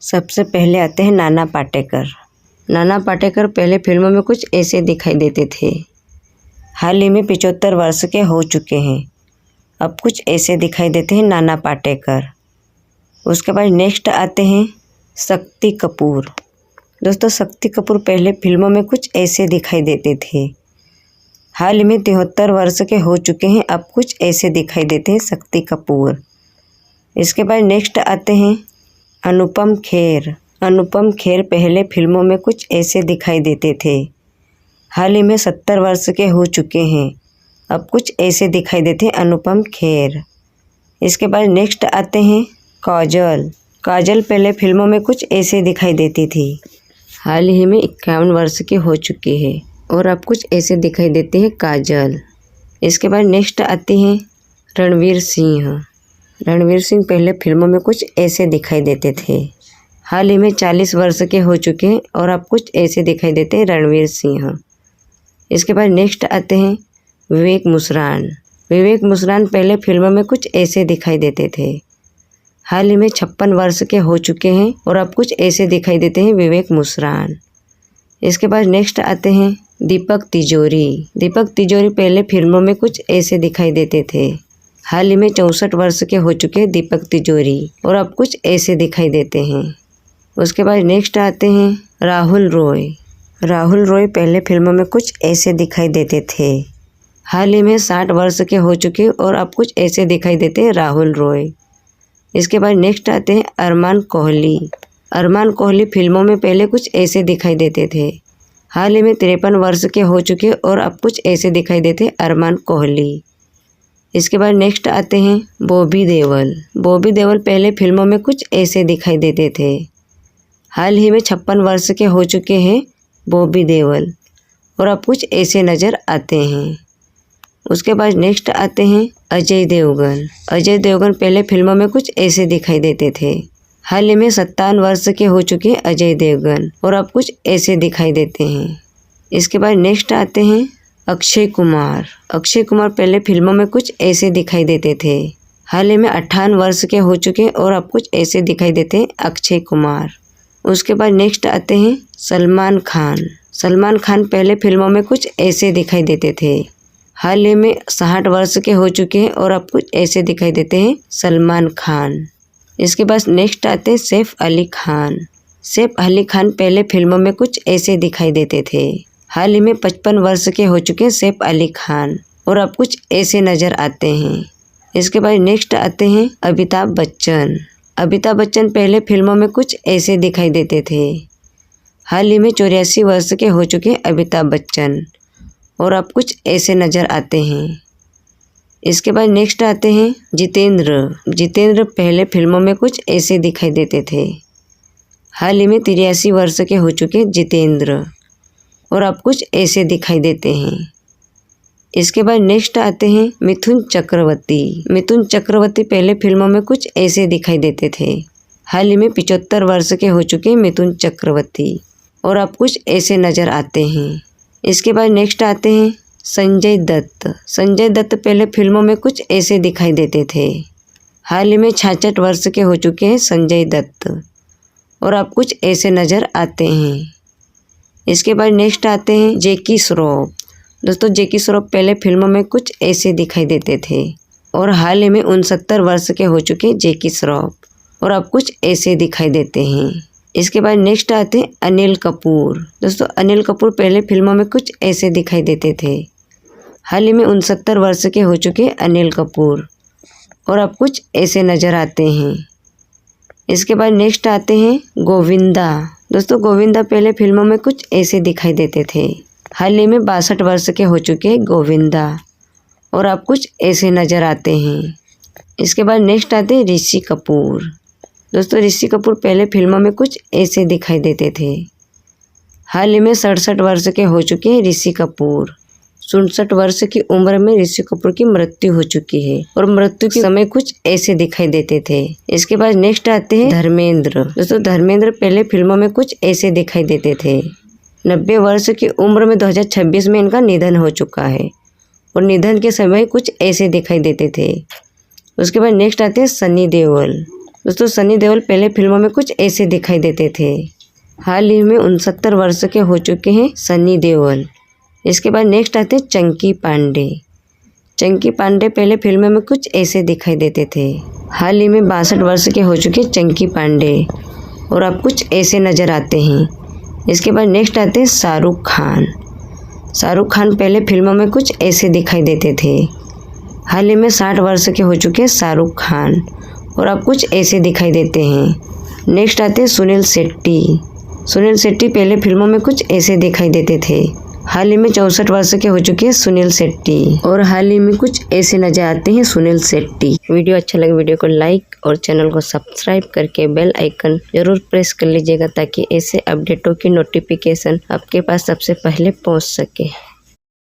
सबसे पहले आते हैं नाना पाटेकर। नाना पाटेकर पहले फिल्मों में कुछ ऐसे दिखाई देते थे। हाल ही में 75 वर्ष के हो चुके हैं। अब कुछ ऐसे दिखाई देते हैं नाना पाटेकर। उसके बाद नेक्स्ट आते हैं शक्ति कपूर। दोस्तों, शक्ति कपूर पहले फिल्मों में कुछ ऐसे दिखाई देते थे। हाल ही में 73 वर्ष के हो चुके हैं। अब कुछ ऐसे दिखाई देते हैं शक्ति कपूर। इसके बाद नेक्स्ट आते हैं अनुपम खेर। अनुपम खेर पहले फिल्मों में कुछ ऐसे दिखाई देते थे। हाल ही में 70 वर्ष के हो चुके हैं। अब कुछ ऐसे दिखाई देते हैं अनुपम खेर। इसके बाद नेक्स्ट आते हैं काजल। काजल पहले फिल्मों में कुछ ऐसे दिखाई देती थी। हाल ही में 51 वर्ष के हो चुके हैं और अब कुछ ऐसे दिखाई देते हैं काजल। इसके बाद नेक्स्ट आते हैं रणवीर सिंह। रणवीर सिंह पहले फिल्मों में कुछ ऐसे दिखाई देते थे। हाल ही में 40 वर्ष के हो चुके हैं और अब कुछ ऐसे दिखाई देते हैं रणवीर सिंह। इसके बाद नेक्स्ट आते हैं विवेक मुस्रान। विवेक मुस्रान पहले फिल्मों में कुछ ऐसे दिखाई देते थे। हाल ही में 56 वर्ष के हो चुके हैं और अब कुछ ऐसे दिखाई देते हैं विवेक मुस्रान। इसके बाद नेक्स्ट आते हैं दीपक तिजोरी। दीपक तिजोरी पहले फिल्मों में कुछ ऐसे दिखाई देते थे। हाल ही में 64 वर्ष के हो चुके हैं दीपक तिजोरी और अब कुछ ऐसे दिखाई देते हैं। उसके बाद नेक्स्ट आते हैं राहुल रॉय। राहुल रॉय पहले फिल्मों में कुछ ऐसे दिखाई देते थे। हाल ही में 60 वर्ष के हो चुके और अब कुछ ऐसे दिखाई देते हैं राहुल रॉय। इसके बाद नेक्स्ट आते हैं अरमान कोहली। अरमान कोहली फिल्मों में पहले कुछ ऐसे दिखाई देते थे। हाल ही में 53 वर्ष के हो चुके और अब कुछ ऐसे दिखाई देते हैं अरमान कोहली। इसके बाद नेक्स्ट आते हैं बॉबी देओल। बॉबी देओल पहले फिल्मों में कुछ ऐसे दिखाई देते थे। हाल ही में 56 वर्ष के हो चुके हैं बॉबी देओल और अब कुछ ऐसे नज़र आते हैं। उसके बाद नेक्स्ट आते हैं अजय देवगन। अजय देवगन पहले फिल्मों में कुछ ऐसे दिखाई देते थे। हाल ही में 57 वर्ष के हो चुके हैं अजय देवगन और अब कुछ ऐसे दिखाई देते हैं। इसके बाद नेक्स्ट आते हैं अक्षय कुमार। अक्षय कुमार पहले फिल्मों में कुछ ऐसे दिखाई देते थे। हाल ही में 58 वर्ष के हो चुके और अब कुछ ऐसे दिखाई देते हैं अक्षय कुमार। उसके बाद नेक्स्ट आते हैं सलमान खान। सलमान खान पहले फिल्मों में कुछ ऐसे दिखाई देते थे। हाल ही में 60 वर्ष के हो चुके हैं और अब कुछ ऐसे दिखाई देते हैं सलमान खान। इसके बाद नेक्स्ट आते हैं सैफ अली खान। सैफ अली खान पहले फिल्मों में कुछ ऐसे दिखाई देते थे। हाल ही में 55 वर्ष के हो चुके हैं सैफ अली खान और अब कुछ ऐसे नज़र आते हैं। इसके बाद नेक्स्ट आते हैं अमिताभ बच्चन। अमिताभ बच्चन पहले फिल्मों में कुछ ऐसे दिखाई देते थे। हाल ही में 84 वर्ष के हो चुके हैं अमिताभ बच्चन और अब कुछ ऐसे नज़र आते हैं। इसके बाद नेक्स्ट आते हैं जितेंद्र। जितेंद्र पहले फिल्मों में कुछ ऐसे दिखाई देते थे। हाल ही में 83 वर्ष के हो चुके हैं जितेंद्र और अब कुछ ऐसे दिखाई देते हैं। इसके बाद नेक्स्ट आते हैं मिथुन चक्रवर्ती। मिथुन चक्रवर्ती पहले फिल्मों में कुछ ऐसे दिखाई देते थे। हाल ही में 75 वर्ष के हो चुके हैं मिथुन चक्रवर्ती और अब कुछ ऐसे नज़र आते हैं। इसके बाद नेक्स्ट आते हैं संजय दत्त। संजय दत्त पहले फिल्मों में कुछ ऐसे दिखाई देते थे। हाल ही में 66 वर्ष के हो चुके हैं संजय दत्त और अब कुछ ऐसे नज़र आते हैं। इसके बाद नेक्स्ट आते हैं जैकी श्रॉफ। दोस्तों, जैकी श्रॉफ पहले फिल्मों में कुछ ऐसे दिखाई देते थे और हाल ही में 69 वर्ष के हो चुके हैं जैकी श्रॉफ और अब कुछ ऐसे दिखाई देते हैं। इसके बाद नेक्स्ट आते हैं अनिल कपूर। दोस्तों, अनिल कपूर पहले फिल्मों में कुछ ऐसे दिखाई देते थे। हाल ही में 69 वर्ष के हो चुके हैं अनिल कपूर और अब कुछ ऐसे नज़र आते हैं। इसके बाद नेक्स्ट आते हैं गोविंदा। दोस्तों, गोविंदा पहले फिल्मों में कुछ ऐसे दिखाई देते थे। हाल ही में 62 वर्ष के हो चुके हैं गोविंदा और अब कुछ ऐसे नज़र आते हैं। इसके बाद नेक्स्ट आते हैं ऋषि कपूर। दोस्तों, ऋषि कपूर पहले फिल्मों में कुछ ऐसे दिखाई देते थे। हाल ही में 67 वर्ष के हो चुके हैं ऋषि कपूर। 67 वर्ष की उम्र में ऋषि कपूर की मृत्यु हो चुकी है और मृत्यु के समय कुछ ऐसे दिखाई देते थे। इसके बाद नेक्स्ट आते हैं धर्मेंद्र। दोस्तों, धर्मेंद्र पहले फिल्मों में कुछ ऐसे दिखाई देते थे। 90 वर्ष की उम्र में 2026 में इनका निधन हो चुका है और निधन के समय कुछ ऐसे दिखाई देते थे। उसके बाद नेक्स्ट आते हैं सनी देओल। दोस्तों सनी देओल पहले फिल्मों में कुछ ऐसे दिखाई देते थे। हाल ही में 69 वर्ष के हो चुके हैं सनी देओल। इसके बाद नेक्स्ट आते हैं चंकी पांडे। चंकी पांडे पहले फिल्मों में कुछ ऐसे दिखाई देते थे। हाल ही में 62 वर्ष के हो चुके चंकी पांडे और अब कुछ ऐसे नज़र आते हैं। इसके बाद नेक्स्ट आते हैं शाहरुख खान। शाहरुख खान पहले फिल्मों में कुछ ऐसे दिखाई देते थे। हाल ही में 60 वर्ष के हो चुके शाहरुख खान और अब कुछ ऐसे दिखाई देते हैं। नेक्स्ट आते हैं सुनील शेट्टी। सुनील शेट्टी पहले फिल्मों में कुछ ऐसे दिखाई देते थे। हाल ही में 64 वर्ष के हो चुके हैं सुनील शेट्टी और हाल ही में कुछ ऐसे नजर आते हैं सुनील शेट्टी। वीडियो अच्छा लगे वीडियो को लाइक और चैनल को सब्सक्राइब करके बेल आइकन जरूर प्रेस कर लीजिएगा ताकि ऐसे अपडेटों की नोटिफिकेशन आपके पास सबसे पहले पहुंच सके।